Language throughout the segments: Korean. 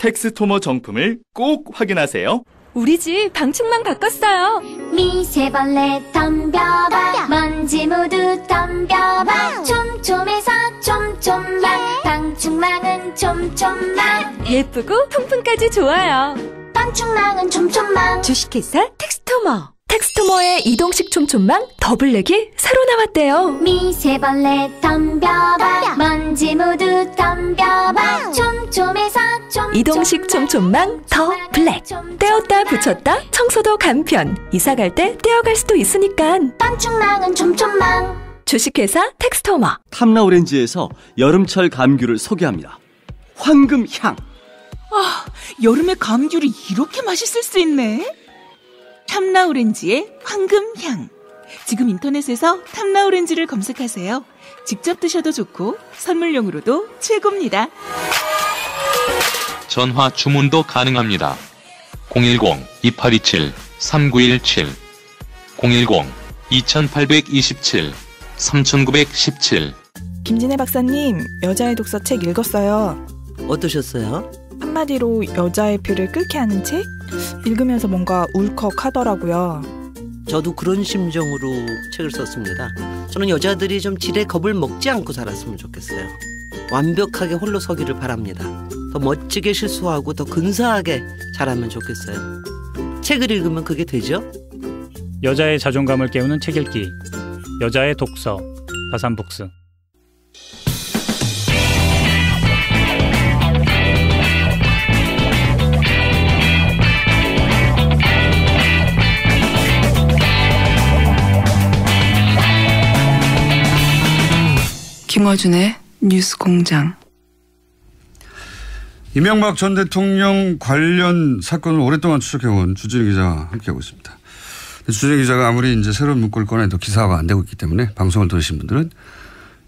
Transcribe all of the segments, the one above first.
텍스토머 정품을 꼭 확인하세요. 우리 집 방충망 바꿨어요. 미세벌레 덤벼봐 먼지 모두 덤벼봐 촘촘해서 촘촘만 방충망은 촘촘만 예쁘고 통풍까지 좋아요. 방충망은 촘촘만 주식회사 텍스토머. 텍스토머의 이동식 촘촘망 더블랙이 새로 나왔대요. 미세벌레 덤벼봐 먼지 모두 덤벼봐 촘촘해서 촘촘만 이동식 촘촘망 더 블랙. 떼었다 붙였다 청소도 간편. 이사 갈 때 떼어갈 수도 있으니까. 방충망은 촘촘만 주식회사 텍스토머. 탐라오렌지에서 여름철 감귤을 소개합니다. 황금향. 여름에 감귤이 이렇게 맛있을 수 있네. 탐라오렌지의 황금향. 지금 인터넷에서 탐라오렌지를 검색하세요. 직접 드셔도 좋고 선물용으로도 최고입니다. 전화 주문도 가능합니다. 010-2827-3917 010-2827-3917 김진애 박사님, 여자의 독서 책 읽었어요. 어떠셨어요? 한마디로 여자의 피를 끓게 하는 책? 읽으면서 뭔가 울컥하더라고요. 저도 그런 심정으로 책을 썼습니다. 저는 여자들이 좀 지레 겁을 먹지 않고 살았으면 좋겠어요. 완벽하게 홀로 서기를 바랍니다. 더 멋지게 실수하고 더 근사하게 자라면 좋겠어요. 책을 읽으면 그게 되죠? 여자의 자존감을 깨우는 책 읽기. 여자의 독서. 다산북스. 김어준의 뉴스공장. 이명박 전 대통령 관련 사건을 오랫동안 추적해온 주진우 기자와 함께하고 있습니다. 주진우 기자가 아무리 이제 새로운 문구를 꺼내도 기사화가 안 되고 있기 때문에 방송을 들으신 분들은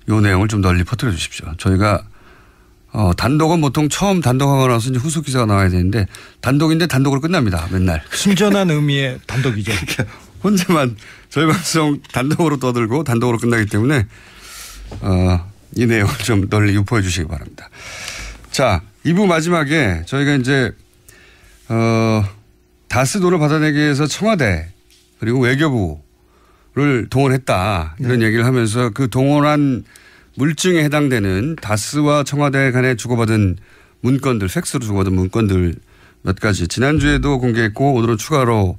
이 내용을 좀 널리 퍼뜨려 주십시오. 저희가 단독은 보통 처음 단독하고 나서 이제 후속 기사가 나와야 되는데 단독인데 단독으로 끝납니다. 맨날. 순전한 의미의 단독이죠. 혼자만 저희 방송 단독으로 떠들고 단독으로 끝나기 때문에 이 내용을 좀 널리 유포해 주시기 바랍니다. 자, 2부 마지막에 저희가 이제 다스 돈을 받아내기 위해서 청와대 그리고 외교부를 동원했다 이런 얘기를 하면서 그 동원한 물증에 해당되는 다스와 청와대 간에 주고받은 문건들, 팩스로 주고받은 문건들 몇 가지 지난주에도 공개했고 오늘은 추가로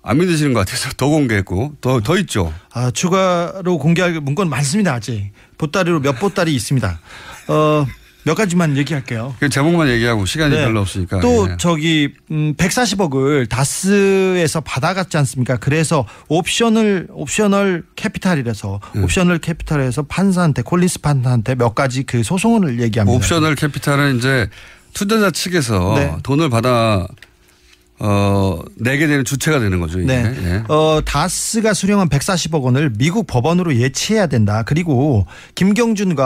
안 믿으시는 것 같아서 더 공개했고 더 있죠. 추가로 공개할 문건 많습니다. 아직 보따리로 몇 보따리 있습니다. 몇 가지만 얘기할게요. 제목만 얘기하고 시간이 별로 없으니까. 또 저기 140억을 다스에서 받아갔지 않습니까? 그래서 옵셔널 캐피탈이라서 옵셔널 캐피탈에서 판사한테 콜린스 판사한테 몇 가지 그 소송을 얘기합니다. 옵셔널 캐피탈은 이제 투자자 측에서 돈을 받아 내게 되는 주체가 되는 거죠. 이게. 네. 예. 다스가 수령한 140억 원을 미국 법원으로 예치해야 된다. 그리고 김경준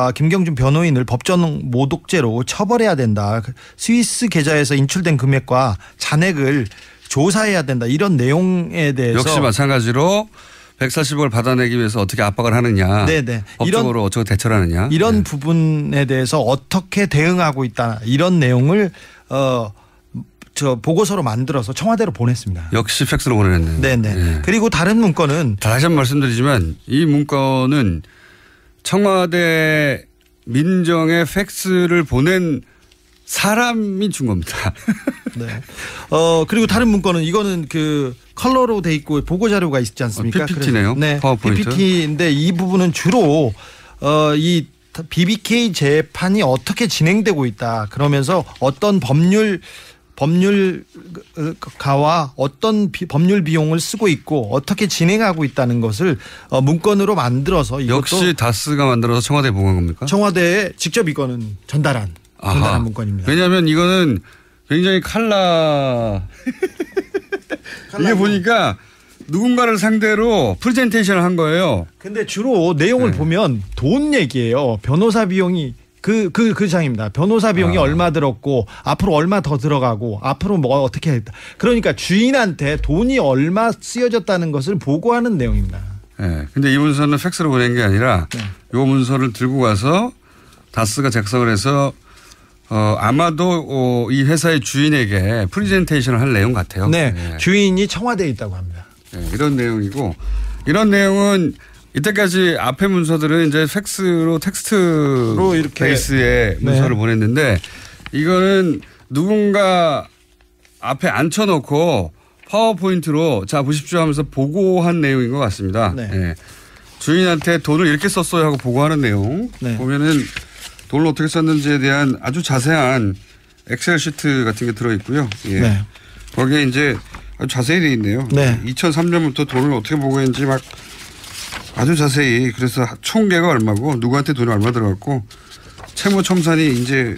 변호인을 법정 모독죄로 처벌해야 된다. 스위스 계좌에서 인출된 금액과 잔액을 조사해야 된다. 이런 내용에 대해서 역시 마찬가지로 140억을 받아내기 위해서 어떻게 압박을 하느냐. 네네. 법적으로 어떻게 대처를 하느냐. 이런 부분에 대해서 어떻게 대응하고 있다. 이런 내용을 보고서로 만들어서 청와대로 보냈습니다. 역시 팩스로 보내냈네요. 네네. 예. 그리고 다른 문건은 다시 한번 말씀드리지만 이 문건은 청와대 민정에 팩스를 보낸 사람이 준 겁니다. 네. 그리고 다른 문건은 이거는 그 컬러로 돼 있고 보고 자료가 있지 않습니까? PPT네요. 네. 파워포인트. PPT인데 이 부분은 주로 이 BBK 재판이 어떻게 진행되고 있다. 그러면서 어떤 법률가와 어떤 법률 비용을 쓰고 있고 어떻게 진행하고 있다는 것을 문건으로 만들어서 역시 다스가 만들어서 청와대에 보고한 겁니까? 청와대에 직접 이거는 전달한 문건입니다. 왜냐하면 이거는 굉장히 이게 보니까 누군가를 상대로 프레젠테이션을 한 거예요. 근데 주로 내용을 보면 돈 얘기예요. 변호사 비용이 그 장입니다. 변호사 비용이 얼마 들었고 앞으로 얼마 더 들어가고 앞으로 뭐 어떻게 했다. 그러니까 주인한테 돈이 얼마 쓰여졌다는 것을 보고하는 내용입니다. 네. 근데 이 문서는 팩스로 보낸 게 아니라 이 문서를 들고 가서 다스가 작성을 해서 아마도 이 회사의 주인에게 프리젠테이션을 할 내용 같아요. 네, 주인이 청와대에 있다고 합니다. 네, 이런 내용이고 이런 내용은 이때까지 앞에 문서들은 이제 팩스로 텍스트로 이렇게 베이스의 문서를 보냈는데 이거는 누군가 앞에 앉혀놓고 파워포인트로 자 보십시오 하면서 보고한 내용인 것 같습니다. 네. 주인한테 돈을 이렇게 썼어요 하고 보고하는 내용 보면은 돈을 어떻게 썼는지에 대한 아주 자세한 엑셀 시트 같은 게 들어있고요. 예. 거기에 이제 아주 자세히 되어 있네요. 2003년부터 돈을 어떻게 보고했는지 막 아주 자세히 그래서 총계가 얼마고 누구한테 돈이 얼마 들어갔고 채무청산이 이제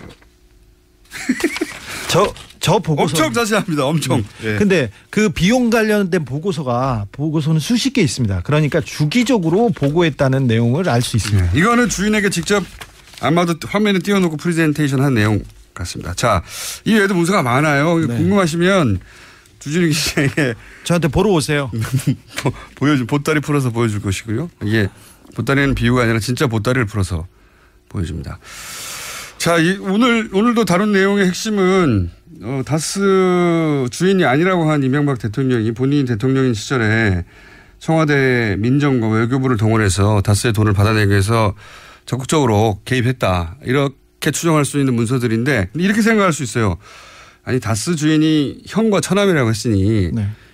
저 보고서 엄청 자세합니다. 엄청. 근데 그 비용 관련된 보고서는 수십 개 있습니다. 그러니까 주기적으로 보고했다는 내용을 알 수 있습니다. 이거는 주인에게 직접 아마도 화면에 띄워놓고 프레젠테이션 한 내용 같습니다. 자, 이 외에도 문서가 많아요. 궁금하시면 주진우 기자에게 저한테 보러 오세요. 보따리 풀어서 보여줄 것이고요. 이게 보따리는 비유가 아니라 진짜 보따리를 풀어서 보여줍니다. 자, 오늘도 다룬 내용의 핵심은 다스 주인이 아니라고 한 이명박 대통령이 본인이 대통령인 시절에 청와대 민정과 외교부를 동원해서 다스의 돈을 받아내기 위해서 적극적으로 개입했다. 이렇게 추정할 수 있는 문서들인데 이렇게 생각할 수 있어요. 아니 다스 주인이 형과 처남이라고 했으니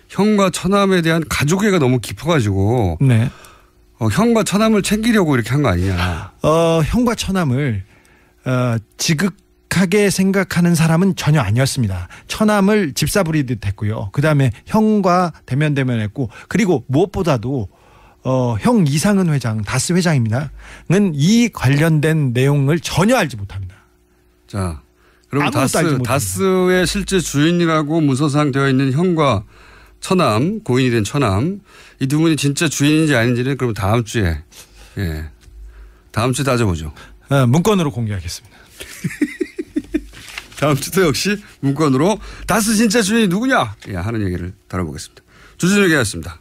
형과 처남에 대한 가족애가 너무 깊어가지고 형과 처남을 챙기려고 이렇게 한 거 아니냐. 형과 처남을 지극하게 생각하는 사람은 전혀 아니었습니다. 처남을 집사부리듯 했고요. 그다음에 형과 대면했고 그리고 무엇보다도 형 이상은 회장, 다스 회장입니다. 는 이 관련된 내용을 전혀 알지 못합니다. 자, 그럼 다스의 실제 주인이라고 문서상 되어 있는 형과 처남, 고인이 된 처남, 이 두 분이 진짜 주인인지 아닌지는 그럼 다음 주에 따져보죠. 문건으로 공개하겠습니다. 다음 주도 역시 문건으로 다스 진짜 주인이 누구냐 하는 얘기를 다뤄보겠습니다. 주진우 기자였습니다.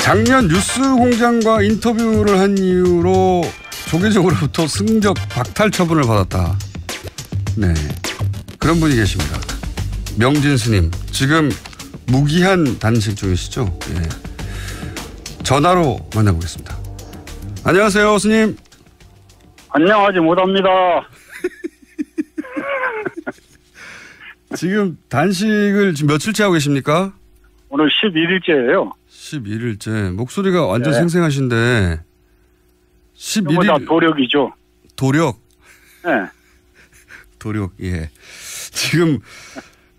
작년 뉴스공장과 인터뷰를 한 이유로 조계적으로부터 승적 박탈 처분을 받았다. 네, 그런 분이 계십니다. 명진 스님 지금 무기한 단식 중이시죠? 전화로 만나보겠습니다. 안녕하세요, 스님. 안녕하지 못합니다. 지금 단식을 지금 며칠째 하고 계십니까? 오늘 11일째예요. 11일째. 목소리가 완전 생생하신데 11일. 다 도력이죠. 도력? 네. 도력, 예. 지금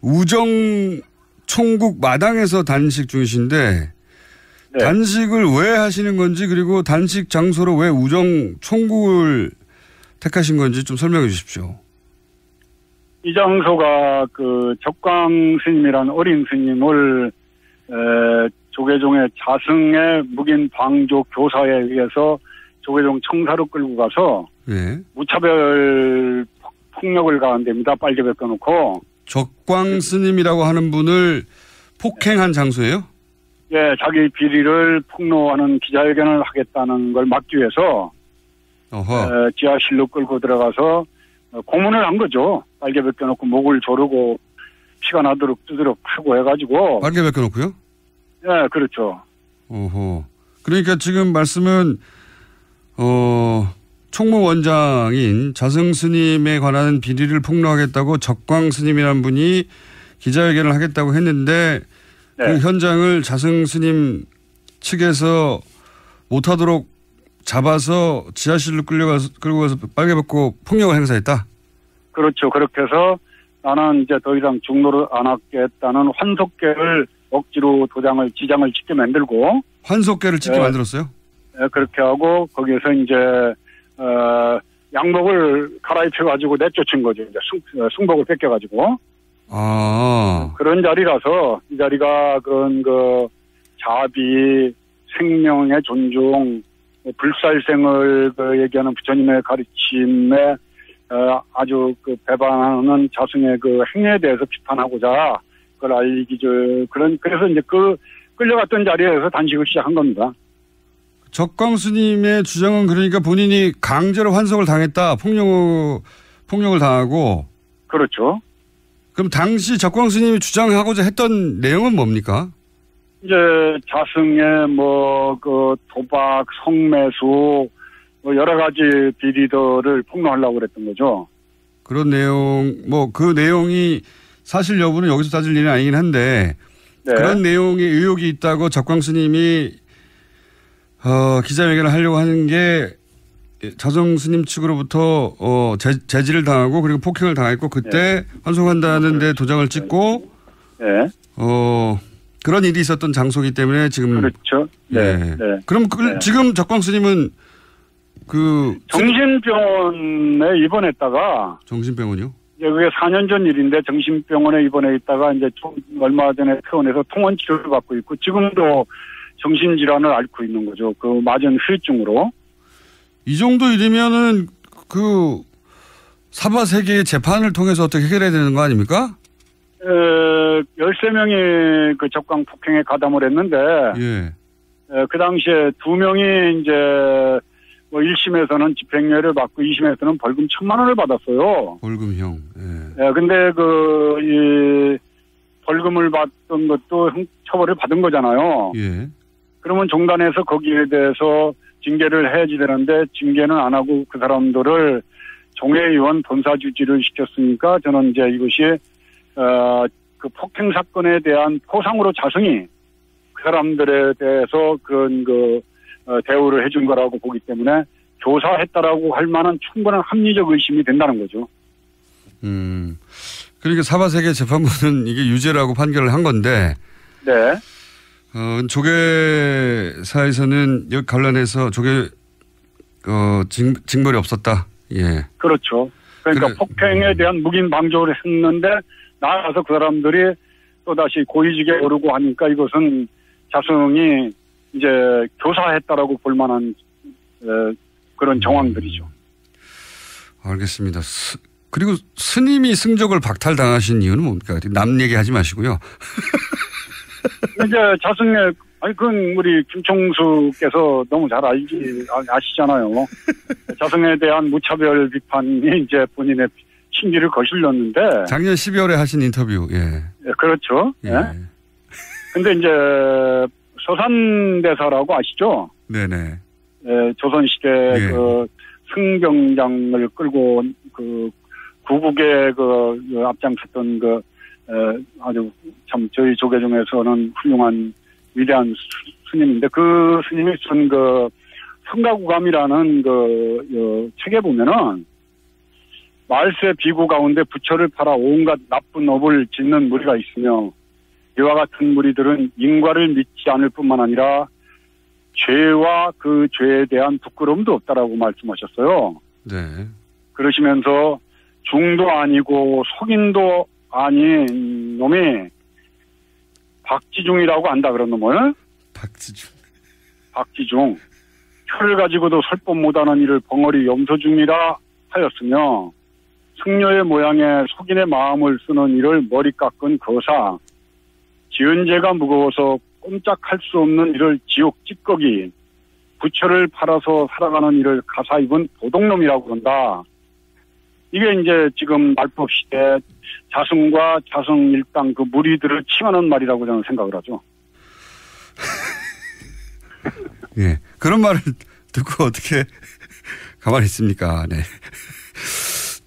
우정 총국 마당에서 단식 중이신데 단식을 왜 하시는 건지 그리고 단식 장소로 왜 우정 총국을 택하신 건지 좀 설명해 주십시오. 이 장소가 그 적광 스님이라는 어린 스님을 조계종의 자승의 묵인 방조 교사에 의해서 조계종 청사로 끌고 가서 무차별 폭력을 가한 데입니다. 빨개 벗겨놓고. 적광 스님이라고 하는 분을 폭행한 장소예요? 예, 자기 비리를 폭로하는 기자회견을 하겠다는 걸 막기 위해서 지하실로 끌고 들어가서 고문을 한 거죠. 빨개 벗겨놓고 목을 조르고 피가 나도록 뜨도록 하고 해가지고. 빨개 벗겨놓고요? 예, 그렇죠. 그러니까 지금 말씀은 총무원장인 자승 스님에 관한 비리를 폭로하겠다고 적광 스님이라는 분이 기자회견을 하겠다고 했는데 그 현장을 자승 스님 측에서 못하도록 잡아서 지하실로 끌고 가서 빨개 벗고 폭력을 행사했다? 그렇죠. 그렇게 해서 나는 이제 더 이상 중노를 안 하겠다는 환속계를 억지로 지장을 찍게 만들고. 환속계를 찍게 만들었어요? 네, 그렇게 하고 거기에서 이제 양복을 갈아입혀가지고 내쫓은 거죠. 이제 승복을 뺏겨가지고. 그런 자리라서 이 자리가 그런 자비, 생명의 존중, 불살생을 얘기하는 부처님의 가르침에 아주 배반하는 자승의 행위에 대해서 비판하고자 걸 알기 그래서 이제 끌려갔던 자리에서 단식을 시작한 겁니다. 적광 스님의 주장은 그러니까 본인이 강제로 환송을 당했다, 폭력을 당하고. 그렇죠. 그럼 당시 적광 스님이 주장하고자 했던 내용은 뭡니까? 이제 자승의 도박, 성매수 여러 가지 비리들을 폭로하려고 그랬던 거죠. 그런 내용, 그 내용이 사실 여부는 여기서 따질 일은 아니긴 한데, 네. 그런 내용에 의혹이 있다고 적광 스님이 기자회견을 하려고 하는 게 자정 스님 측으로부터 제지를 당하고 그리고 폭행을 당했고 그때 네. 환송한다는 데 도장을 찍고 네. 그런 일이 있었던 장소이기 때문에 지금 그렇죠. 네. 네. 네. 그럼 네. 지금 적광 스님은 정신병원에 입원했다가 정신병원이요? 그게 4년 전 일인데 정신병원에 입원해 있다가 이제 얼마 전에 퇴원해서 통원 치료를 받고 있고 지금도 정신질환을 앓고 있는 거죠. 그 맞은 후유증으로. 이 정도 일이면은 사바세계의 재판을 통해서 어떻게 해결해야 되는 거 아닙니까? 13명이 그 적광 폭행에 가담을 했는데, 예. 그 당시에 2명이 이제 1심에서는 집행유예를 받고 2심에서는 벌금 1,000만 원을 받았어요. 벌금형. 예. 근데 이 벌금을 받던 것도 처벌을 받은 거잖아요. 예. 그러면 종단에서 거기에 대해서 징계를 해야지 되는데 징계는 안 하고 그 사람들을 종회의원 본사주지를 시켰으니까 저는 이제 이것이 그 폭행 사건에 대한 포상으로 자성이 그 사람들에 대해서 그런 대우를 해준 거라고 보기 때문에 교사했다라고 할 만한 충분한 합리적 의심이 된다는 거죠. 그러니까 사바세계 재판부는 이게 유죄라고 판결을 한 건데. 네. 조계사에서는 여기 관련해서 징벌이 없었다. 예. 그렇죠. 그러니까 폭행에 대한 묵인 방조를 했는데 나아가서 그 사람들이 또다시 고위직에 오르고 하니까 이것은 자성이 이제 교사했다라고 볼 만한 그런 정황들이죠. 알겠습니다. 그리고 스님이 승적을 박탈당하신 이유는 뭡니까? 남 얘기하지 마시고요. 이제 자승의 그건 우리 김총수께서 너무 잘 아시잖아요. 자승에 대한 무차별 비판이 이제 본인의 심기를 거슬렸는데. 작년 12월에 하신 인터뷰, 예. 예, 그렇죠. 예. 근데 이제 서산대사라고 아시죠? 네네. 예, 조선시대 예. 승병장을 끌고 구국에 앞장섰던 아주 참 저희 조계 중에서는 훌륭한 위대한 스님인데 그 스님이 쓴 성가구감이라는 책에 보면은 말세 비구 가운데 부처를 팔아 온갖 나쁜 업을 짓는 무리가 있으며 이와 같은 무리들은 인과를 믿지 않을 뿐만 아니라 죄와 그 죄에 대한 부끄러움도 없다라고 말씀하셨어요. 네. 그러시면서 중도 아니고 속인도 아닌 놈이 박지중이라고 안다 그런 놈을. 박지중. 혀를 가지고도 설법 못하는 이를 벙어리 염소중이라 하였으며 승려의 모양에 속인의 마음을 쓰는 이를 머리 깎은 거사. 지은 죄가 무거워서 꼼짝할 수 없는 이를 지옥 찌꺼기. 부처를 팔아서 살아가는 이를 가사 입은 도둑놈이라고 그런다. 이게 이제 지금 말법 시대 자승과 자승 일당 그 무리들을 칭하는 말이라고 저는 생각을 하죠. 예. 그런 말을 듣고 어떻게 가만히 있습니까? 네.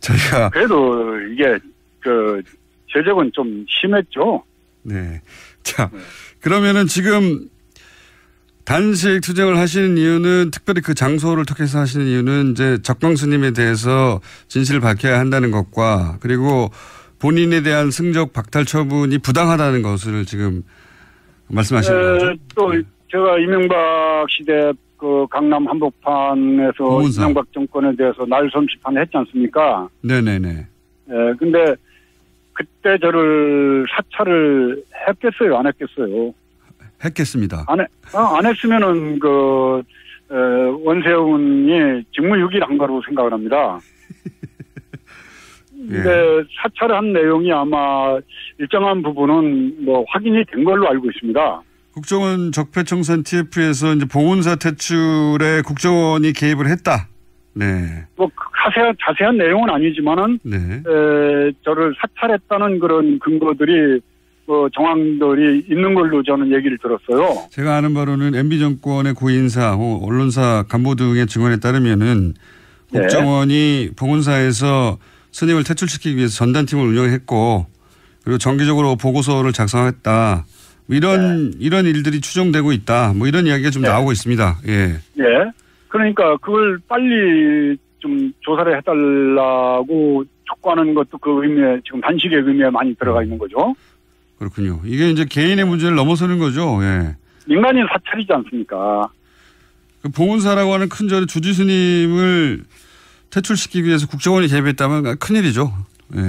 저희가. 그래도 이게 제적은 좀 심했죠. 네. 자, 그러면은 지금 단식 투쟁을 하시는 이유는 특별히 그 장소를 통해서 하시는 이유는 이제 적광 스님에 대해서 진실을 밝혀야 한다는 것과 그리고 본인에 대한 승적 박탈 처분이 부당하다는 것을 지금 말씀하시는 거죠. 또 제가 이명박 시대 강남 한복판에서 우문사. 이명박 정권에 대해서 날선 비판을 했지 않습니까? 네네네. 근데 그때 저를 사찰을 했겠어요, 안 했겠어요? 했겠습니다. 안 했으면은 원세훈이 직무유기를 한 거라고 생각을 합니다. 근데 사찰한 내용이 아마 일정한 부분은 뭐 확인이 된 걸로 알고 있습니다. 국정원 적폐청산 TF에서 이제 봉은사 퇴출에 국정원이 개입을 했다. 네. 뭐 자세한 내용은 아니지만은 저를 사찰했다는 그런 근거들이 정황들이 있는 걸로 저는 얘기를 들었어요. 제가 아는 바로는 MB 정권의 고인사, 언론사 간부 등의 증언에 따르면은 국정원이 봉은사에서 스님을 퇴출시키기 위해서 전단팀을 운영했고 그리고 정기적으로 보고서를 작성했다. 이런 일들이 추정되고 있다. 뭐 이런 이야기가 좀 나오고 있습니다. 예. 예. 그러니까 그걸 빨리 좀 조사를 해달라고 촉구하는 것도 그 의미에 지금 단식의 의미에 많이 들어가 있는 거죠. 그렇군요. 이게 이제 개인의 문제를 넘어서는 거죠. 예. 민간인 사찰이지 않습니까? 그 봉은사라고 하는 큰 절의 주지 스님을 퇴출시키기 위해서 국정원이 개입했다면 큰일이죠. 예.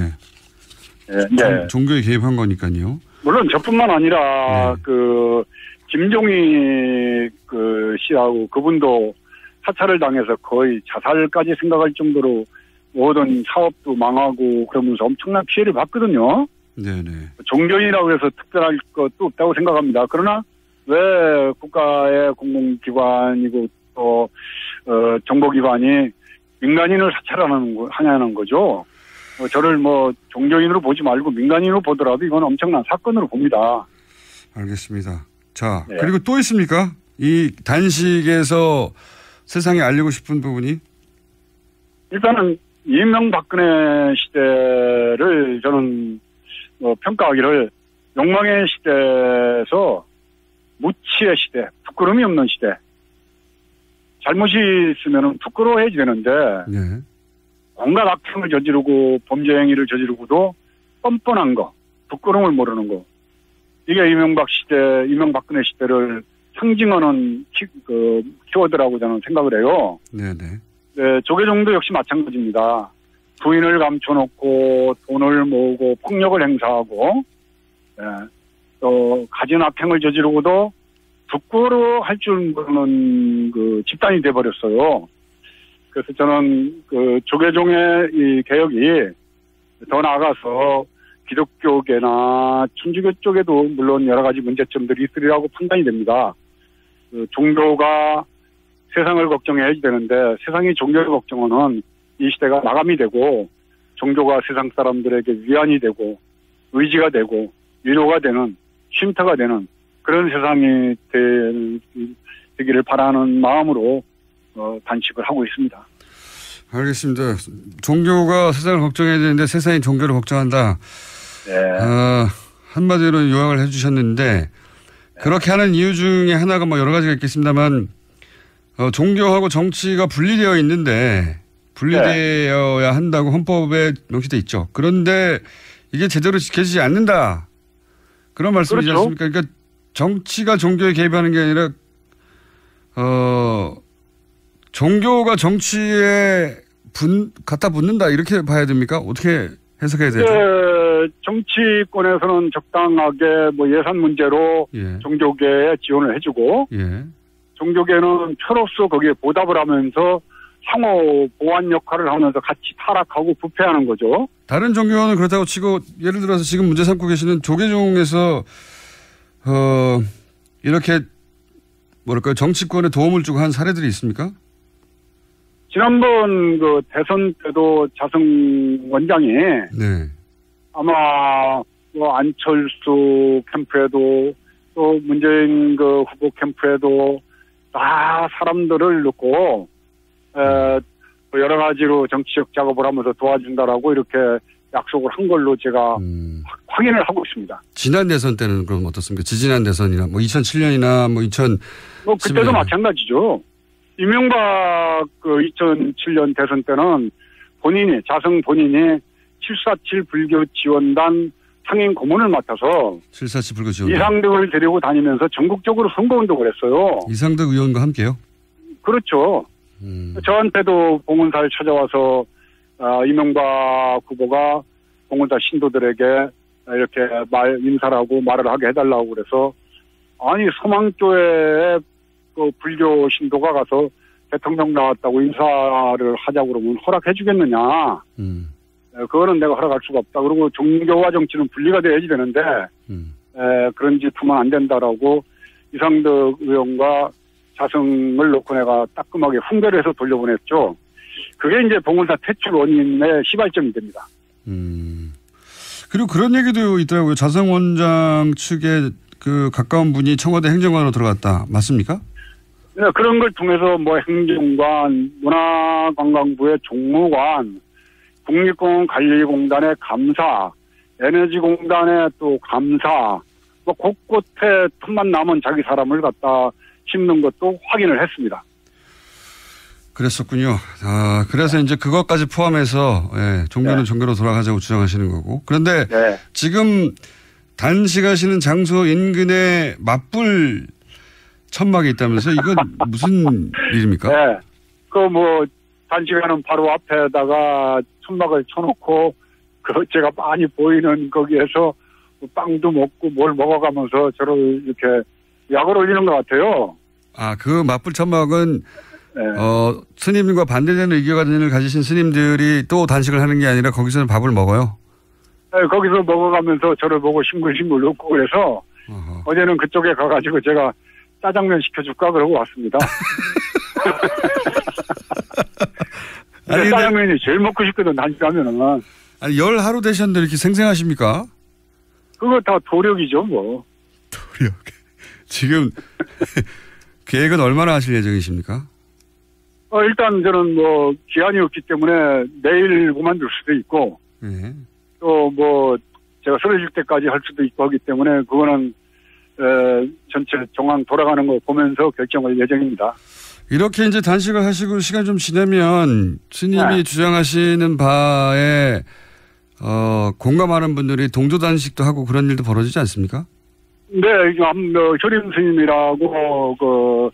네. 종교에 개입한 거니까요. 물론 저뿐만 아니라 그 김종희 그 씨하고 그분도 사찰을 당해서 거의 자살까지 생각할 정도로 모든 사업도 망하고 그러면서 엄청난 피해를 봤거든요. 네네. 종교인이라고 해서 특별할 것도 없다고 생각합니다. 그러나 왜 국가의 공공기관이고 또 정보기관이 민간인을 사찰하냐는 거죠. 저를 뭐 종교인으로 보지 말고 민간인으로 보더라도 이건 엄청난 사건으로 봅니다. 알겠습니다. 자, 그리고 또 있습니까? 이 단식에서 세상에 알리고 싶은 부분이? 일단은 이명박근혜 시대를 저는 평가하기를 욕망의 시대에서 무치의 시대, 부끄러움이 없는 시대. 잘못이 있으면 부끄러워해야 되는데 온갖 악행을 저지르고 범죄 행위를 저지르고도 뻔뻔한 거, 부끄러움을 모르는 거. 이게 이명박근혜 시대를 상징하는 키워드라고 저는 생각을 해요. 네네. 네, 조계종도 역시 마찬가지입니다. 부인을 감춰놓고 돈을 모으고 폭력을 행사하고 또 가진 악행을 저지르고도 부끄러워할 줄 모르는 그 집단이 돼버렸어요. 그래서 저는 그 조계종의 이 개혁이 더 나아가서 기독교계나 천주교 쪽에도 물론 여러 가지 문제점들이 있으리라고 판단이 됩니다. 그 종교가 세상을 걱정해야 되는데 세상이 종교를 걱정하는 이 시대가 마감이 되고 종교가 세상 사람들에게 위안이 되고 의지가 되고 위로가 되는 쉼터가 되는 그런 세상이 되기를 바라는 마음으로 단식을 하고 있습니다. 알겠습니다. 종교가 세상을 걱정해야 되는데 세상이 종교를 걱정한다. 한마디로 요약을 해주셨는데 그렇게 하는 이유 중에 하나가 뭐 여러 가지가 있겠습니다만 종교하고 정치가 분리되어 있는데 분리되어야 한다고 헌법에 명시되어 있죠. 그런데 이게 제대로 지켜지지 않는다. 그런 말씀이지 그렇죠. 않습니까? 그러니까 정치가 종교에 개입하는 게 아니라 종교가 정치에 갖다 붙는다 이렇게 봐야 됩니까? 어떻게 해석해야 되죠? 정치권에서는 적당하게 뭐 예산 문제로 종교계에 지원을 해주고 종교계는 표로서 거기에 보답을 하면서 상호 보완 역할을 하면서 같이 타락하고 부패하는 거죠. 다른 종교는 그렇다고 치고 예를 들어서 지금 문제 삼고 계시는 조계종에서 이렇게 뭐랄까요 정치권에 도움을 주고 한 사례들이 있습니까? 지난번 그 대선 때도 자승 원장이 아마 뭐 안철수 캠프에도 또 문재인 그 후보 캠프에도 다 사람들을 넣고 여러 가지로 정치적 작업을 하면서 도와준다라고 이렇게 약속을 한 걸로 제가 확인을 하고 있습니다. 지난 대선 때는 그럼 어떻습니까? 지지난 대선이나 뭐 2007년이나 뭐 2010년. 뭐 그때도 마찬가지죠. 이명박 그 2007년 대선 때는 자승 본인이 747 불교 지원단 상임 고문을 맡아서 747 불교 지원단 이상득을 데리고 다니면서 전국적으로 선거운동을 했어요. 이상득 의원과 함께요? 그렇죠. 저한테도 봉은사를 찾아와서 이명박 후보가 봉은사 신도들에게 이렇게 인사를 하고 말을 하게 해달라고 그래서 아니 소망교회에 그 불교 신도가 가서 대통령 나왔다고 인사를 하자고 그러면 허락해 주겠느냐. 그거는 내가 허락할 수가 없다. 그리고 종교와 정치는 분리가 돼야지 되는데 그런 짓 하면 안 된다라고 이상덕 의원과 자성을 놓고 내가 따끔하게 훈계를 해서 돌려보냈죠. 그게 이제 봉은사 퇴출 원인의 시발점이 됩니다. 그리고 그런 얘기도 있더라고요. 자성 원장 측에 그 가까운 분이 청와대 행정관으로 들어갔다. 맞습니까? 네, 그런 걸 통해서 뭐 행정관, 문화관광부의 종무관, 국립공원관리공단의 감사, 에너지공단의 또 감사, 뭐 곳곳에 틈만 남은 자기 사람을 갖다 심는 것도 확인을 했습니다. 그랬었군요. 그래서 이제 그것까지 포함해서 종교는 종교로 돌아가자고 주장하시는 거고. 그런데 지금 단식하시는 장소 인근에 맞불 천막이 있다면서 이건 무슨 일입니까? 네. 그 뭐 단식하는 바로 앞에다가 천막을 쳐놓고 제가 많이 보이는 거기에서 빵도 먹고 뭘 먹어가면서 저를 이렇게 약을 올리는 것 같아요. 그 맞불 천막은 스님과 반대되는 의견을 가지신 스님들이 또 단식을 하는 게 아니라 거기서는 밥을 먹어요? 네, 거기서 먹어가면서 저를 보고 싱글싱글 웃고 그래서 어제는 그쪽에 가가지고 제가 짜장면 시켜줄까 그러고 왔습니다. 짜장면이 제일 먹고 싶거든, 단식하면은. 아니, 열 하루 되셨는데 이렇게 생생하십니까? 그거 다 도력이죠, 뭐. 도력. 지금 계획은 얼마나 하실 예정이십니까? 일단 저는 뭐 기한이 없기 때문에 내일 그만둘 수도 있고 또 뭐 제가 쓰러질 때까지 할 수도 있고 하기 때문에 그거는 전체 정황 돌아가는 거 보면서 결정할 예정입니다. 이렇게 이제 단식을 하시고 시간 좀 지나면 스님이 주장하시는 바에 공감하는 분들이 동조 단식도 하고 그런 일도 벌어지지 않습니까? 네, 효림 스님이라고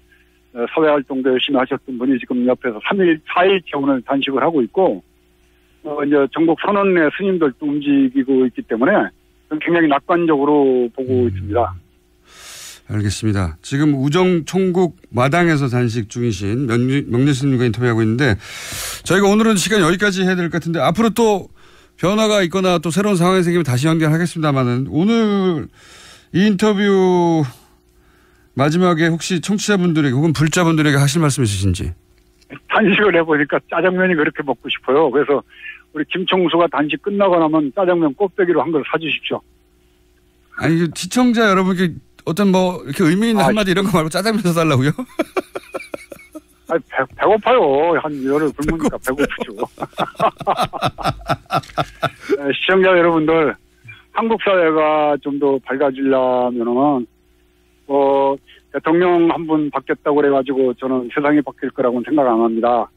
사회활동도 열심히 하셨던 분이 지금 옆에서 4일째 오늘 단식을 하고 있고, 이제 전국 선언의 스님들도 움직이고 있기 때문에 굉장히 낙관적으로 보고 있습니다. 알겠습니다. 지금 우정 총국 마당에서 단식 중이신 명륜 스님과 인터뷰하고 있는데 저희가 오늘은 시간 여기까지 해야 될 것 같은데 앞으로 또 변화가 있거나 또 새로운 상황이 생기면 다시 연결하겠습니다만은 오늘 이 인터뷰 마지막에 혹시 청취자분들에게 혹은 불자분들에게 하실 말씀 있으신지? 단식을 해보니까 짜장면이 그렇게 먹고 싶어요. 그래서 우리 김총수가 단식 끝나고 나면 짜장면 꼭대기로 한 걸 사주십시오. 아니 시청자 여러분께 어떤 뭐 이렇게 의미 있는 한마디 이런 거 말고 짜장면 사달라고요? 아니 배고파요. 한 열흘 굶으니까 배고프죠. 시청자 여러분들 한국 사회가 좀 더 밝아지려면은 대통령 한 분 바뀌었다고 그래가지고 저는 세상이 바뀔 거라고는 생각 안 합니다.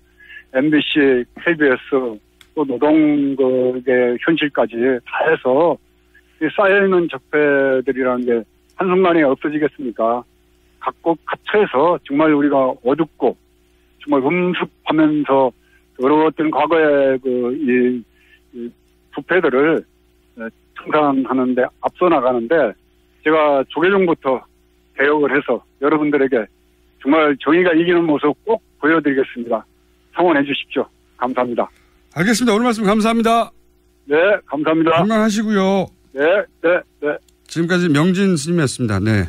MBC, KBS, 또 노동의 현실까지 다 해서 쌓여있는 적폐들이라는 게 한순간에 없어지겠습니까? 각국 합쳐서 정말 우리가 어둡고 정말 음습하면서 어려웠던 과거의 이 부패들을 청산하는데 앞서 나가는데 제가 조계종부터 개혁을 해서 여러분들에게 정말 정의가 이기는 모습 꼭 보여드리겠습니다. 성원해 주십시오. 감사합니다. 알겠습니다. 오늘 말씀 감사합니다. 네, 감사합니다. 건강하시고요. 네. 지금까지 명진 스님이었습니다. 네.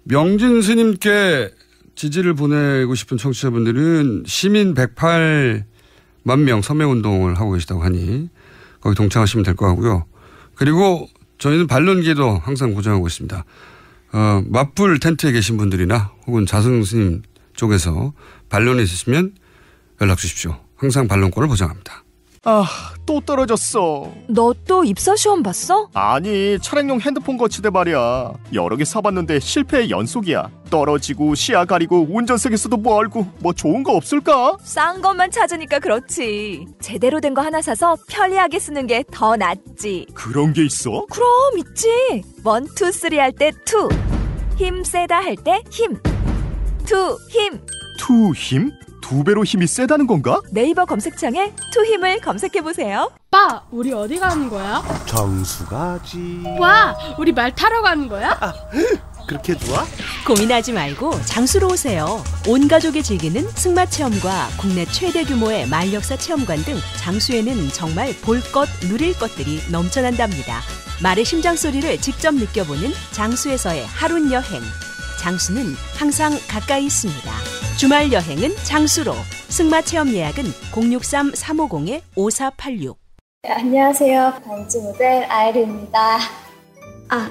명진 스님께 지지를 보내고 싶은 청취자분들은 시민 108만 명 서명운동을 하고 계시다고 하니 거기 동참하시면 될 것 같고요. 그리고 저희는 반론기도 항상 고정하고 있습니다. 맞불 텐트에 계신 분들이나 혹은 자승 스님 쪽에서 반론이 있으시면 연락 주십시오. 항상 반론권을 보장합니다. 또 떨어졌어. 너 또 입사 시험 봤어? 아니, 차량용 핸드폰 거치대 말이야. 여러 개 사봤는데 실패의 연속이야. 떨어지고 시야 가리고 운전석에서도 뭐 알고 뭐 좋은 거 없을까? 싼 것만 찾으니까 그렇지. 제대로 된 거 하나 사서 편리하게 쓰는 게 더 낫지. 그런 게 있어? 그럼 있지. 1, 2, 3 할 때 2. 힘 세다 할 때 힘. 2 힘. 2 힘? 2배로 힘이 세다는 건가? 네이버 검색창에 투힘을 검색해보세요. 오빠, 우리 어디 가는 거야? 정수 가지. 와, 우리 말 타러 가는 거야? 그렇게 좋아? 고민하지 말고 장수로 오세요. 온 가족이 즐기는 승마 체험과 국내 최대 규모의 말역사 체험관 등 장수에는 정말 볼 것, 누릴 것들이 넘쳐난답니다. 말의 심장 소리를 직접 느껴보는 장수에서의 하룬 여행. 장수는 항상 가까이 있습니다. 주말 여행은 장수로. 승마 체험 예약은 063-350-5486. 네, 안녕하세요. 반지 모델 아이리입니다. 아,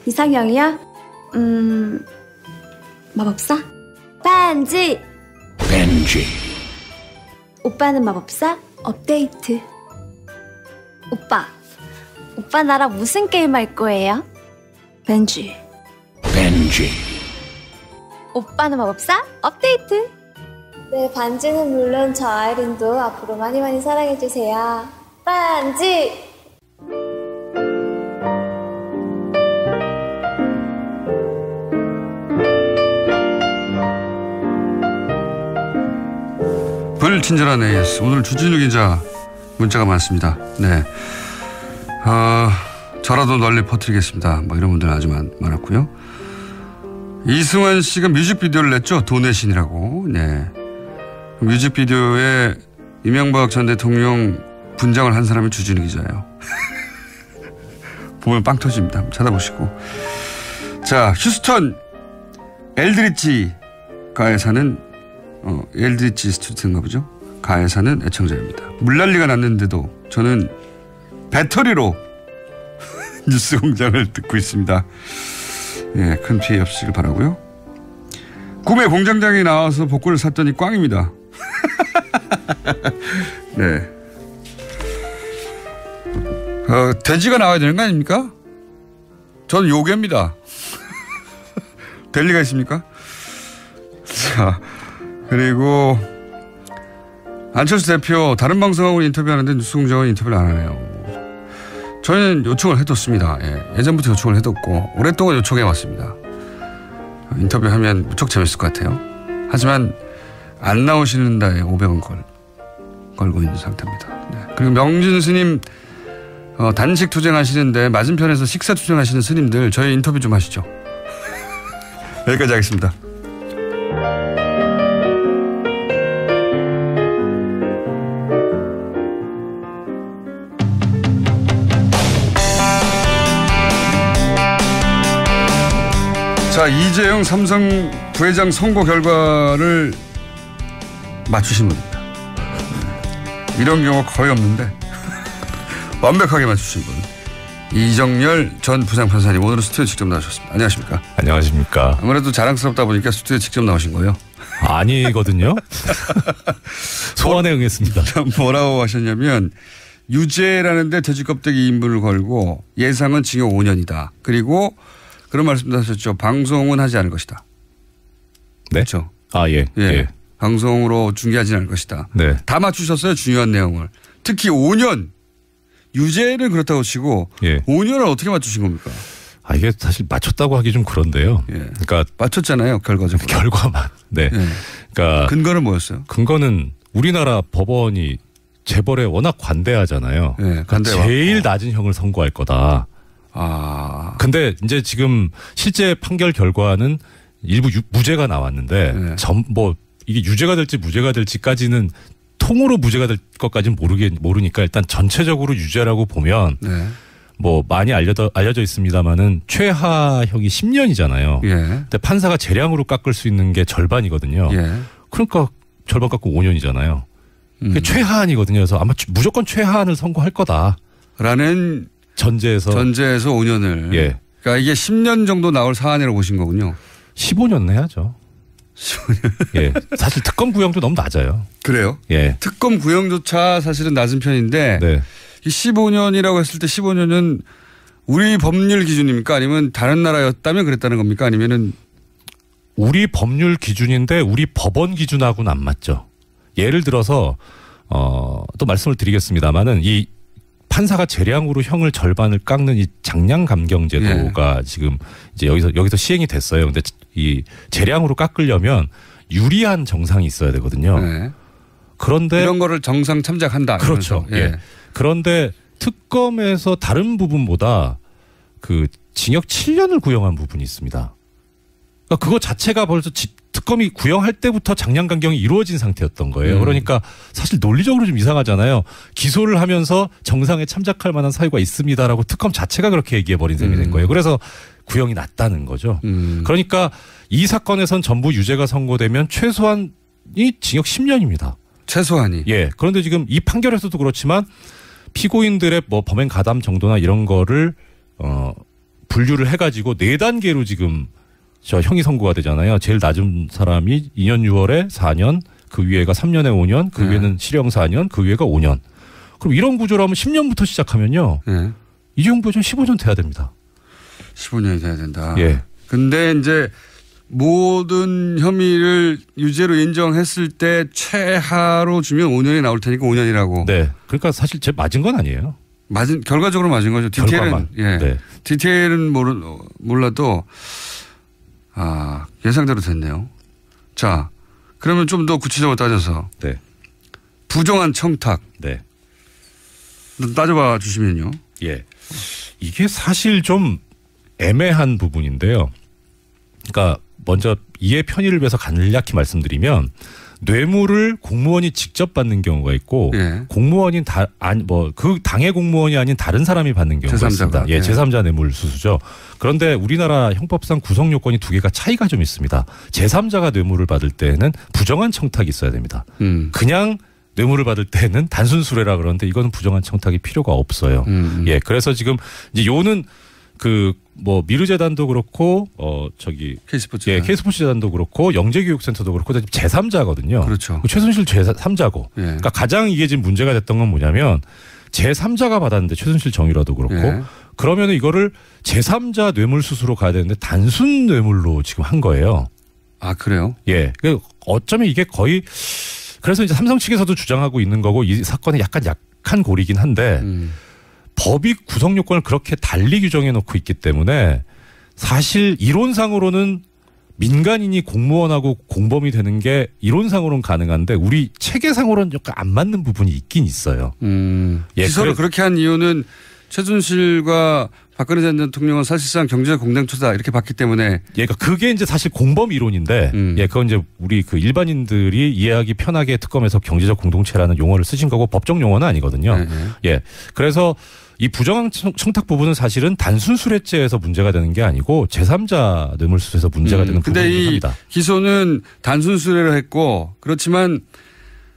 이상형이요? 마법사? 반지! 벤지. 오빠는 마법사? 업데이트. 오빠 나랑 무슨 게임 할 거예요? 벤지. 벤지. 오빠는 마법사? 업데이트. 네, 반지는 물론 저 아이린도 앞으로 많이 많이 사랑해주세요. 반지! 불친절한 AS. 오늘 주진우 기자 문자가 많습니다. 네. 저라도 널리 퍼뜨리겠습니다. 뭐 이런 분들 아주 많았고요. 이승환 씨가 뮤직비디오를 냈죠. 돈의 신이라고. 네. 뮤직비디오에 이명박 전 대통령 분장을 한 사람이 주진우 기자예요. 보면 빵 터집니다. 한번 찾아보시고. 자, 휴스턴 엘드리치 가에 사는 엘드리치 스튜디오인가 보죠. 가에 사는 애청자입니다. 물난리가 났는데도 저는 배터리로 뉴스 공장을 듣고 있습니다. 예, 큰 피해 없으시길 바라고요. 꿈에 공장장이 나와서 복권을 샀더니 꽝입니다. 네. 돼지가 나와야 되는 거 아닙니까? 저는 요괴입니다. 될 리가 있습니까? 자, 그리고 안철수 대표 다른 방송하고 인터뷰하는데 뉴스공장은 인터뷰를 안 하네요. 저는 요청을 해뒀습니다. 예전부터 요청을 해뒀고 오랫동안 요청해왔습니다. 인터뷰하면 무척 재밌을 것 같아요. 하지만 안 나오시는 다에 500원 걸고 있는 상태입니다. 네. 그리고 명진 스님 단식 투쟁하시는데 맞은편에서 식사 투쟁하시는 스님들 저희 인터뷰 좀 하시죠. 여기까지 하겠습니다. 자, 이재용 삼성 부회장 선거 결과를 맞추신 분입니다. 이런 경우 거의 없는데 완벽하게 맞추신 분. 이정열 전 부장판사님 오늘은 스튜디오에 직접 나오셨습니다. 안녕하십니까? 안녕하십니까? 아무래도 자랑스럽다 보니까 스튜디오에 직접 나오신 거예요? 아니거든요. 소원에 응했습니다. 뭐라고 하셨냐면 유죄라는데 돼지 껍데기 인분을 걸고 예상은 징역 5년이다. 그리고 그런 말씀도 하셨죠. 방송은 하지 않을 것이다. 네? 그렇죠. 아, 예. 예. 방송으로 중계하지는 않을 것이다. 네. 다 맞추셨어요. 중요한 내용을. 특히 5년. 유죄는 그렇다고 치고 5년을 어떻게 맞추신 겁니까? 아, 이게 사실 맞췄다고 하기 좀 그런데요. 예. 그러니까 맞췄잖아요. 결과적으로. 결과만. 네. 예. 그러니까 근거는 뭐였어요? 근거는 우리나라 법원이 재벌에 워낙 관대하잖아요. 예, 그러니까 제일 낮은 형을 선고할 거다. 근데 이제 지금 실제 판결 결과는 일부 무죄가 나왔는데 이게 유죄가 될지 무죄가 될지까지는 통으로 무죄가 될 것까지는 모르니까 일단 전체적으로 유죄라고 보면 뭐 많이 알려져 있습니다만은 최하형이 10년이잖아요. 근데 판사가 재량으로 깎을 수 있는 게 절반이거든요. 그러니까 절반 깎고 5년이잖아요. 그게 최하한이거든요. 그래서 아마 무조건 최하한을 선고할 거다라는 전제에서 5년을. 예. 그러니까 이게 10년 정도 나올 사안이라고 보신 거군요. 15년 해야죠. 15년. 예. 사실 특검 구형도 너무 낮아요. 그래요? 예. 특검 구형조차 사실은 낮은 편인데 네. 이 15년이라고 했을 때 15년은 우리 법률 기준입니까? 아니면 다른 나라였다면 그랬다는 겁니까? 아니면은 우리 법률 기준인데 우리 법원 기준하고는 안 맞죠. 예를 들어서 또 말씀을 드리겠습니다마는 이 판사가 재량으로 형을 절반을 깎는 이 장량 감경 제도가 지금 이제 여기서 시행이 됐어요. 근데 이 재량으로 깎으려면 유리한 정상이 있어야 되거든요. 그런데 이런 거를 정상 참작한다. 그렇죠. 예. 그런데 특검에서 다른 부분보다 그 징역 7년을 구형한 부분이 있습니다. 그러니까 그거 자체가 벌써 특검이 구형할 때부터 장량강경이 이루어진 상태였던 거예요. 그러니까 사실 논리적으로 좀 이상하잖아요. 기소를 하면서 정상에 참작할 만한 사유가 있습니다라고 특검 자체가 그렇게 얘기해버린 셈이 된 거예요. 그래서 구형이 났다는 거죠. 그러니까 이 사건에선 전부 유죄가 선고되면 최소한이 징역 10년입니다. 최소한이. 예. 그런데 지금 이 판결에서도 그렇지만 피고인들의 뭐 범행 가담 정도나 이런 거를 분류를 해가지고 4단계로 지금 저 형이 선고가 되잖아요. 제일 낮은 사람이 2년 6월에 4년, 그 위에가 3년에 5년, 그 위에는 실형 4년, 그 위에가 5년. 그럼 이런 구조라면 10년부터 시작하면요. 이재용 부회장 15년 돼야 됩니다. 15년이 돼야 된다. 예. 근데 이제 모든 혐의를 유죄로 인정했을 때 최하로 주면 5년이 나올 테니까 5년이라고. 네. 그러니까 사실 제 맞은 건 아니에요. 결과적으로 맞은 거죠. 디테일은 예. 네. 디테일은 몰라도 예상대로 됐네요. 자, 그러면 좀 더 구체적으로 따져서. 네. 부정한 청탁. 네. 따져봐 주시면요. 예. 이게 사실 좀 애매한 부분인데요. 그러니까 먼저 이해 편의를 위해서 간략히 말씀드리면 뇌물을 공무원이 직접 받는 경우가 있고 공무원인 그 당의 공무원이 아닌 다른 사람이 받는 경우가 있습니다. 예, 제3자 뇌물 수수죠. 그런데 우리나라 형법상 구성 요건이 2개가 차이가 좀 있습니다. 제3자가 뇌물을 받을 때는 부정한 청탁이 있어야 됩니다. 그냥 뇌물을 받을 때는 단순 수뢰라 그러는데 이거는 부정한 청탁이 필요가 없어요. 예, 그래서 지금 이제 요는 미르재단도 그렇고 K스포츠 예, K스포츠 재단도 그렇고 영재교육센터도 그렇고 제3자거든요. 그렇죠. 최순실 제3자고. 예. 그러니까 가장 이게 지금 문제가 됐던 건 뭐냐면 제3자가 받았는데 최순실 정유라도 그렇고 그러면 이거를 제3자 뇌물 수수로 가야 되는데 단순 뇌물로 지금 한 거예요. 아, 그래요? 예. 어쩌면 이게 거의 그래서 이제 삼성 측에서도 주장하고 있는 거고 이 사건이 약한 고리긴 한데 법이 구성 요건을 그렇게 달리 규정해 놓고 있기 때문에 사실 이론상으로는 민간인이 공무원하고 공범이 되는 게 이론상으로는 가능한데 우리 체계상으로는 약간 안 맞는 부분이 있긴 있어요. 예, 기소를 그렇게 한 이유는 최순실과 박근혜 전 대통령은 사실상 경제 공동체다 이렇게 봤기 때문에. 예, 그러니까 그게 이제 사실 공범 이론인데, 예, 그건 이제 우리 그 일반인들이 이해하기 편하게 특검에서 경제적 공동체라는 용어를 쓰신 거고 법정 용어는 아니거든요. 예, 그래서 이 부정한 청탁 부분은 사실은 단순 수뢰죄에서 문제가 되는 게 아니고 제3자 뇌물수수에서 문제가 되는 부분이긴 합니다. 근데 이 기소는 단순 수뢰로 했고 그렇지만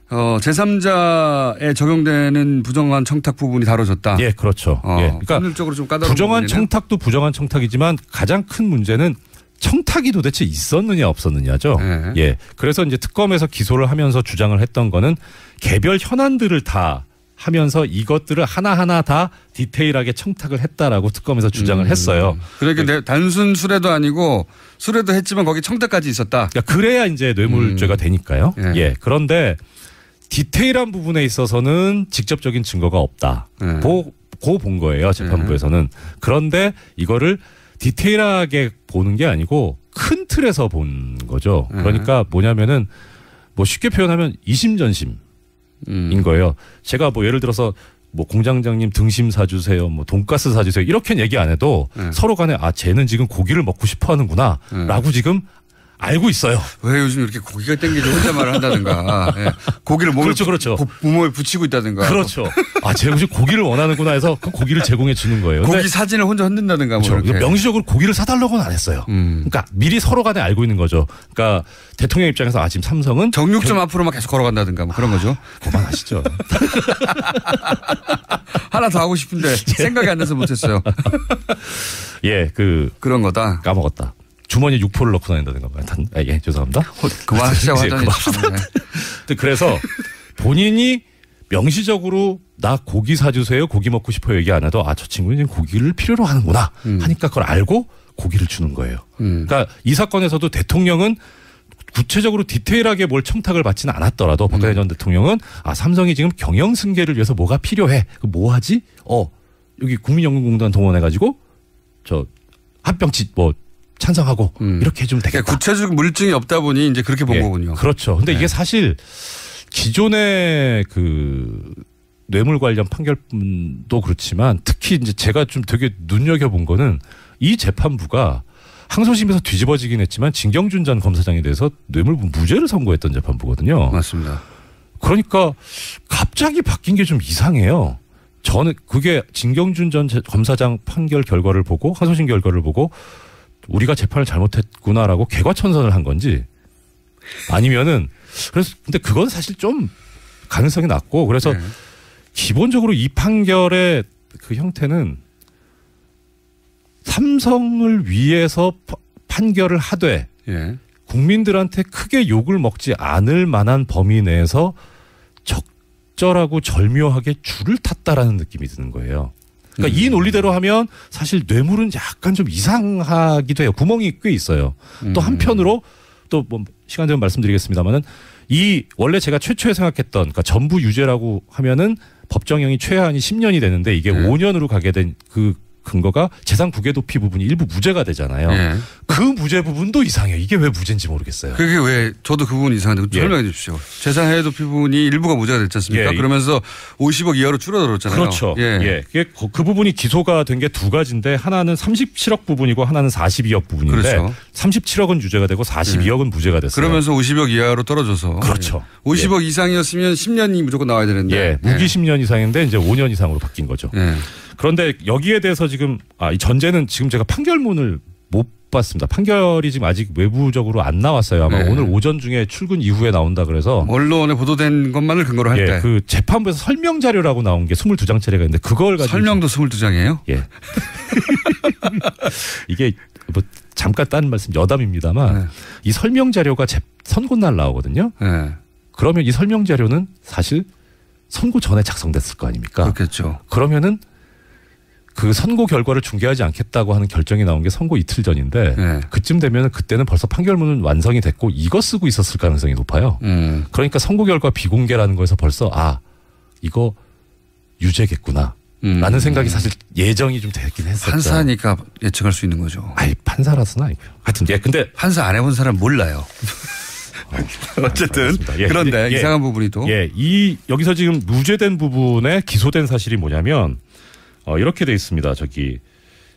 제3자에 적용되는 부정한 청탁 부분이 다뤄졌다. 예, 그렇죠. 예, 그러니까 법률적으로 좀 까다로운 부정한 부분이네요. 청탁도 부정한 청탁이지만 가장 큰 문제는 청탁이 도대체 있었느냐 없었느냐죠. 예, 그래서 이제 특검에서 기소를 하면서 주장을 했던 거는 개별 현안들을 다 하면서 이것들을 하나하나 다 디테일하게 청탁을 했다라고 특검에서 주장을 했어요. 그러니까 단순 수뢰도 아니고 수뢰도 했지만 거기 청탁까지 있었다. 그러니까 그래야 이제 뇌물죄가 되니까요. 예, 그런데 디테일한 부분에 있어서는 직접적인 증거가 없다. 본 거예요. 재판부에서는. 그런데 이거를 디테일하게 보는 게 아니고 큰 틀에서 본 거죠. 그러니까 뭐냐면은 쉽게 표현하면 이심전심인 거예요. 제가 예를 들어서 공장장님 등심 사주세요, 돈가스 사주세요 이렇게는 얘기 안 해도 서로 간에 쟤는 지금 고기를 먹고 싶어 하는구나 라고 지금 알고 있어요. 왜 요즘 이렇게 고기가 땡기죠? 혼자 말을 한다든가. 예. 고기를 몸에 몸에 붙이고 있다든가. 그렇죠. 쟤가 지금 고기를 원하는구나 해서 그 고기를 제공해 주는 거예요. 고기 사진을 혼자 흔든다든가. 그렇죠. 명시적으로 고기를 사달라고는 안 했어요. 그러니까 미리 서로 간에 알고 있는 거죠. 그러니까 대통령 입장에서 지금 삼성은 정육점 앞으로만 계속 걸어간다든가 그런 거죠. 그만하시죠. 하나 더 하고 싶은데 생각이 안 나서 못했어요. 예, 그런 거다. 까먹었다. 주머니에 육포를 넣고 다닌다든가. 예, 죄송합니다. 그만하시자고 하더니. 그래서 본인이 명시적으로 나 고기 사주세요, 고기 먹고 싶어요 얘기 안 해도 저 친구는 고기를 필요로 하는구나 하니까 그걸 알고 고기를 주는 거예요. 그러니까 이 사건에서도 대통령은 구체적으로 디테일하게 뭘 청탁을 받지는 않았더라도 박근혜 전 대통령은 삼성이 지금 경영 승계를 위해서 뭐가 필요해. 뭐 하지? 여기 국민연금공단 동원해가지고 합병 찬성하고 이렇게 해주면 되겠다. 그러니까 구체적 물증이 없다 보니 이제 그렇게 본 거군요. 그렇죠. 근데 이게 사실 기존의 뇌물 관련 판결도 그렇지만 특히 이제 제가 좀 되게 눈여겨본 거는 이 재판부가 항소심에서 뒤집어지긴 했지만 진경준 전 검사장에 대해서 뇌물부 무죄를 선고했던 재판부거든요. 맞습니다. 그러니까 갑자기 바뀐 게 좀 이상해요. 저는 그게 진경준 전 검사장 판결 결과를 보고 항소심 결과를 보고 우리가 재판을 잘못했구나라고 개과천선을 한 건지 아니면은 그래서 근데 그건 사실 좀 가능성이 낮고 그래서 기본적으로 이 판결의 그 형태는 삼성을 위해서 판결을 하되 국민들한테 크게 욕을 먹지 않을 만한 범위 내에서 적절하고 절묘하게 줄을 탔다라는 느낌이 드는 거예요. 그러니까 이 논리대로 하면 사실 뇌물은 약간 좀 이상하기도 해요. 구멍이 꽤 있어요. 또 한편으로 또 뭐 시간 되면 말씀드리겠습니다만은 이 원래 제가 최초에 생각했던 그러니까 전부 유죄라고 하면은 법정형이 최하한이 10년이 되는데 이게 5년으로 가게 된 그 근거가 재산 국외 도피 부분이 일부 무죄가 되잖아요. 그 무죄 부분도 이상해요. 이게 왜 무죄인지 모르겠어요. 그게 왜 저도 그 부분이 이상한데 설명해 주십시오. 재산 해외 도피 부분이 일부가 무죄가 됐지 않습니까? 그러면서 50억 이하로 줄어들었잖아요. 그렇죠. 그게 그 부분이 기소가 된 게 두 가지인데 하나는 37억 부분이고 하나는 42억 부분인데 그렇죠. 37억은 유죄가 되고 42억은 무죄가 됐어요. 그러면서 50억 이하로 떨어져서 그렇죠. 50억 이상이었으면 10년이 무조건 나와야 되는데 무기 10년 이상인데 이제 5년 이상으로 바뀐 거죠. 그런데 여기에 대해서 지금 이 전제는 지금 제가 판결문을 못 봤습니다. 판결이 지금 아직 외부적으로 안 나왔어요. 아마 오늘 오전 중에 출근 이후에 나온다 그래서 언론에 보도된 것만을 근거로 할 때 그 재판부에서 설명 자료라고 나온 게 22장짜리가 있는데 그걸 가지고 설명도 22장이에요? 예. 이게 뭐 잠깐 딴 말씀 여담입니다만 이 설명 자료가 선고날 나오거든요. 그러면 이 설명 자료는 사실 선고 전에 작성됐을 거 아닙니까? 그렇겠죠. 그러면은 그 선고 결과를 중개하지 않겠다고 하는 결정이 나온 게 선고 이틀 전인데 그쯤 되면 그때는 벌써 판결문은 완성이 됐고 이거 쓰고 있었을 가능성이 높아요. 그러니까 선고 결과 비공개라는 거에서 벌써 이거 유죄겠구나 라는 생각이 사실 예정이 좀 되긴 했었죠. 판사니까 예측할 수 있는 거죠. 아니 판사라서는 아니고요. 하여튼 근데 판사 안 해본 사람 몰라요. 어쨌든 그런데 이상한 부분이 또 여기서 지금 무죄된 부분에 기소된 사실이 뭐냐면 이렇게 돼 있습니다.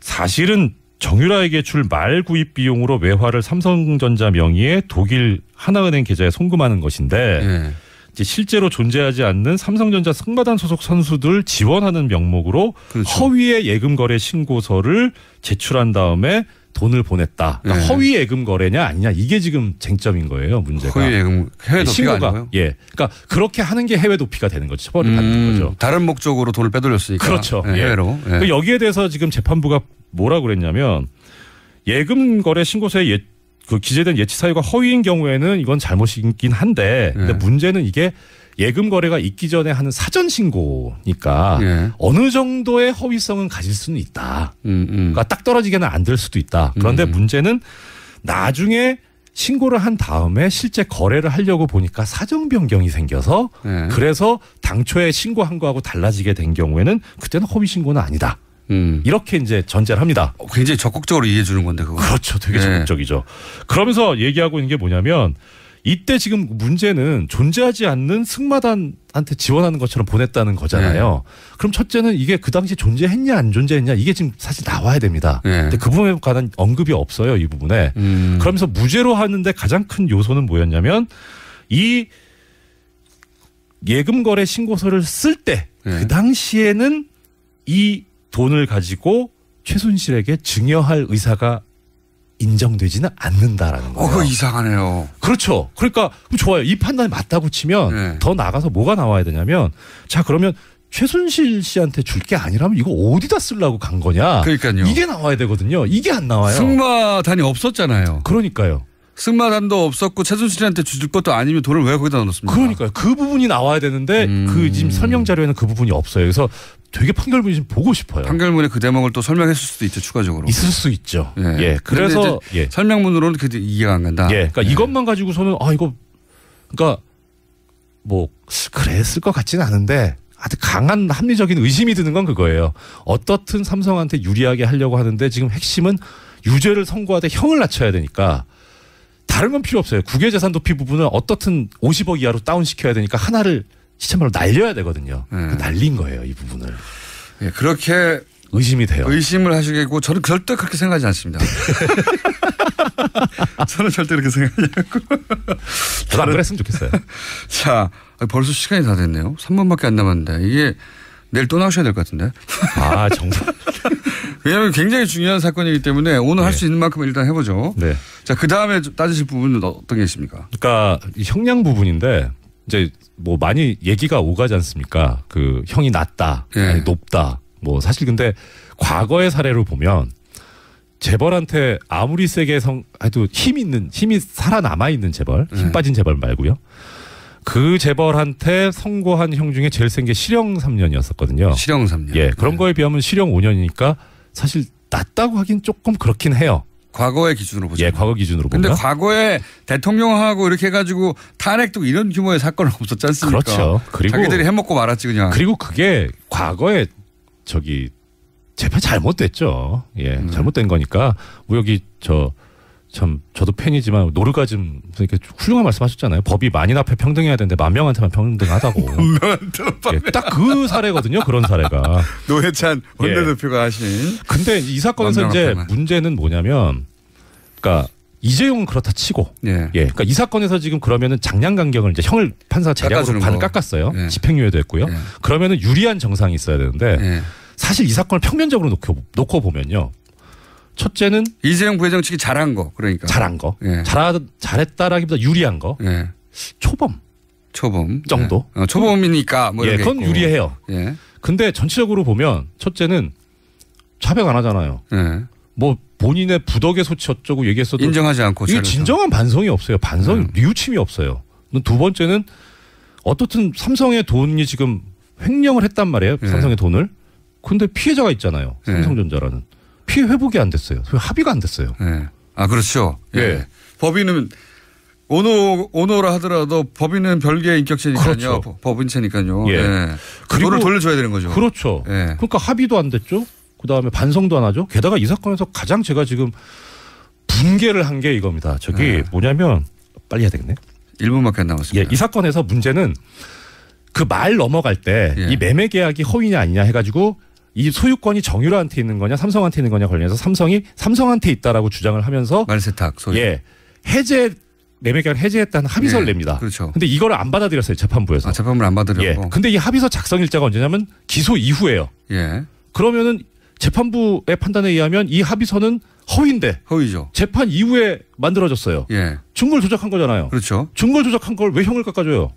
사실은 정유라에게 줄 말 구입 비용으로 외화를 삼성전자 명의의 독일 하나은행 계좌에 송금하는 것인데 이제 실제로 존재하지 않는 삼성전자 승마단 소속 선수들 지원하는 명목으로 허위의 예금 거래 신고서를 제출한 다음에 돈을 보냈다. 그러니까 허위 예금 거래냐 아니냐 이게 지금 쟁점인 거예요. 문제가. 허위 예금 해외 도피가 아니고요. 그러니까 그렇게 하는 게 해외 도피가 되는 거죠. 처벌을 받는 거죠. 다른 목적으로 돈을 빼돌렸으니까. 그렇죠. 해외로. 그러니까 여기에 대해서 지금 재판부가 뭐라고 그랬냐면 예금 거래 신고서에 그 기재된 예치 사유가 허위인 경우에는 이건 잘못이긴 한데 근데 문제는 이게 예금 거래가 있기 전에 하는 사전 신고니까 어느 정도의 허위성은 가질 수는 있다. 그러니까 딱 떨어지게는 안 될 수도 있다. 그런데 문제는 나중에 신고를 한 다음에 실제 거래를 하려고 보니까 사정 변경이 생겨서 그래서 당초에 신고한 거하고 달라지게 된 경우에는 그때는 허위 신고는 아니다. 이렇게 이제 전제를 합니다. 굉장히 적극적으로 이해해 주는 건데 그거. 그렇죠. 되게 적극적이죠. 그러면서 얘기하고 있는 게 뭐냐면 이때 지금 문제는 존재하지 않는 승마단한테 지원하는 것처럼 보냈다는 거잖아요. 그럼 첫째는 이게 그 당시 존재했냐 안 존재했냐 이게 지금 사실 나와야 됩니다. 근데 그 부분에 관한 언급이 없어요. 이 부분에. 그러면서 무죄로 하는데 가장 큰 요소는 뭐였냐면 이 예금 거래 신고서를 쓸 때 그 당시에는 이 돈을 가지고 최순실에게 증여할 의사가 인정되지는 않는다라는 거예요. 그거 이상하네요. 그렇죠. 그러니까 그럼 좋아요. 이 판단이 맞다고 치면 더 나가서 뭐가 나와야 되냐면 자 그러면 최순실 씨한테 줄 게 아니라면 이거 어디다 쓰려고 간 거냐. 그러니까요. 이게 나와야 되거든요. 이게 안 나와요. 승마단이 없었잖아요. 그러니까요. 승마단도 없었고 최순실한테 줄 것도 아니면 돈을 왜 거기다 넣었습니까? 그러니까요. 그 부분이 나와야 되는데 그 지금 설명 자료에는 그 부분이 없어요. 그래서 되게 판결문이 좀 보고 싶어요. 판결문에 그 대목을 또 설명했을 수도 있죠. 추가적으로. 있을 수 있죠. 그래서 설명문으로는 그 이해가 안 간다. 그러니까 이것만 가지고서는 이거 그러니까 뭐 그랬을 것 같지는 않은데 아주 강한 합리적인 의심이 드는 건 그거예요. 어떻든 삼성한테 유리하게 하려고 하는데 지금 핵심은 유죄를 선고하되 형을 낮춰야 되니까 다른 건 필요 없어요. 국외재산 도피 부분은 어떻든 50억 이하로 다운시켜야 되니까 하나를 시체말로 날려야 되거든요. 날린 거예요. 이 부분을. 그렇게 의심이 돼요. 의심을 하시겠고 저는 절대 그렇게 생각하지 않습니다. 저는 절대 그렇게 생각하지 않고. 저도 안 그랬으면 좋겠어요. 자, 벌써 시간이 다 됐네요. 3분밖에 안 남았는데 이게 내일 또 나오셔야 될 것 같은데. 아, 정말. 왜냐하면 굉장히 중요한 사건이기 때문에 오늘 할 수 있는 만큼 일단 해보죠. 네. 자, 그 다음에 따지실 부분은 어떤 게 있습니까? 그러니까 이 형량 부분인데 이제 뭐 많이 얘기가 오가지 않습니까? 그 형이 낮다, 아니 높다. 뭐 사실 근데 과거의 사례를 보면 재벌한테 아무리 세게 해도 힘이 살아남아 있는 재벌, 힘 빠진 재벌 말고요. 그 재벌한테 선고한 형 중에 제일 센 게 실형 3년이었었거든요. 실형 3년. 예, 그런 거에 비하면 실형 5년이니까 사실 낮다고 하긴 조금 그렇긴 해요. 과거의 기준으로 보죠. 예, 과거 기준으로 보면. 근데 과거에 대통령하고 이렇게 해가지고 탄핵도 이런 규모의 사건은 없었지 않습니까? 그렇죠. 그리고 자기들이 해먹고 말았지 그냥. 그리고 그게 과거에 재판 잘못됐죠. 예, 잘못된 거니까 우혁이 저도 팬이지만 노르가즘 이렇게 훌륭한 말씀하셨잖아요. 법이 만인 앞에 평등해야 되는데 10,000명한테만 평등하다고. 예, 딱 그 사례거든요. 그런 사례가. 노회찬 원내대표가 하신. 근데 이 사건에서 이제 문제는 뭐냐면, 그러니까 이재용은 그렇다 치고, 그러니까 이 사건에서 지금 그러면은 장량 간격을 이제 형을 판사 재량으로 반 깎았어요. 집행유예도 했고요. 그러면은 유리한 정상이 있어야 되는데 사실 이 사건을 평면적으로 놓고 보면요. 첫째는 이재용 부회장 측이 잘한 거, 그러니까 잘한 거, 잘했다라기보다 유리한 거, 초범 정도, 초범이니까 뭐 이렇게 그건 있고. 유리해요. 근데 전체적으로 보면 첫째는 차별 안 하잖아요. 뭐 본인의 부덕의 소치 어쩌고 얘기했어도 인정하지 않고 이게 진정한 반성이 없어요. 뉘우침이 없어요. 두 번째는 어떻든 삼성의 돈이 지금 횡령을 했단 말이에요. 삼성의 돈을. 근데 피해자가 있잖아요. 삼성전자라는. 피해 회복이 안 됐어요. 합의가 안 됐어요. 아, 그렇죠. 예. 법인은 오노라 하더라도 법인은 별개의 인격체니까요. 그렇죠. 법인체니까요. 그리고 돈을 돌려줘야 되는 거죠. 그렇죠. 그러니까 합의도 안 됐죠. 그다음에 반성도 안 하죠. 게다가 이 사건에서 가장 제가 지금 분개를 한 게 이겁니다. 뭐냐면 빨리 해야 되겠네. 1분밖에 안 남았습니다. 이 사건에서 문제는 그 말 넘어갈 때 이 매매 계약이 허위냐 아니냐 해가지고 이 소유권이 정유라한테 있는 거냐 삼성한테 있는 거냐 관련해서 삼성이 삼성한테 있다라고 주장을 하면서 말세탁 소유. 매매 계약을 해제했다는 합의서를 냅니다. 그렇죠. 근데 이거를 안 받아들였어요. 재판부에서. 재판부를 안 받아들였고. 근데 이 합의서 작성 일자가 언제냐면 기소 이후예요. 그러면은 재판부의 판단에 의하면 이 합의서는 허위죠. 재판 이후에 만들어졌어요. 증거를 조작한 거잖아요. 그렇죠. 증거를 조작한 걸 왜 형을 깎아줘요?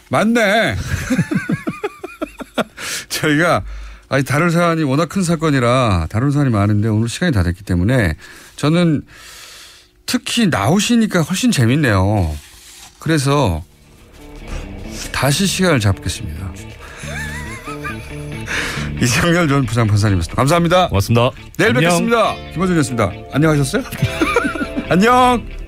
맞네. 저희가 다룰 사안이 워낙 큰 사건이라 다룰 사안이 많은데 오늘 시간이 다 됐기 때문에 저는 특히 나오시니까 훨씬 재밌네요. 그래서 다시 시간을 잡겠습니다. 이상열 전 부장판사님이었습니다. 감사합니다. 고맙습니다. 내일 안녕. 뵙겠습니다. 김호준이었습니다. 안녕하셨어요? 안녕.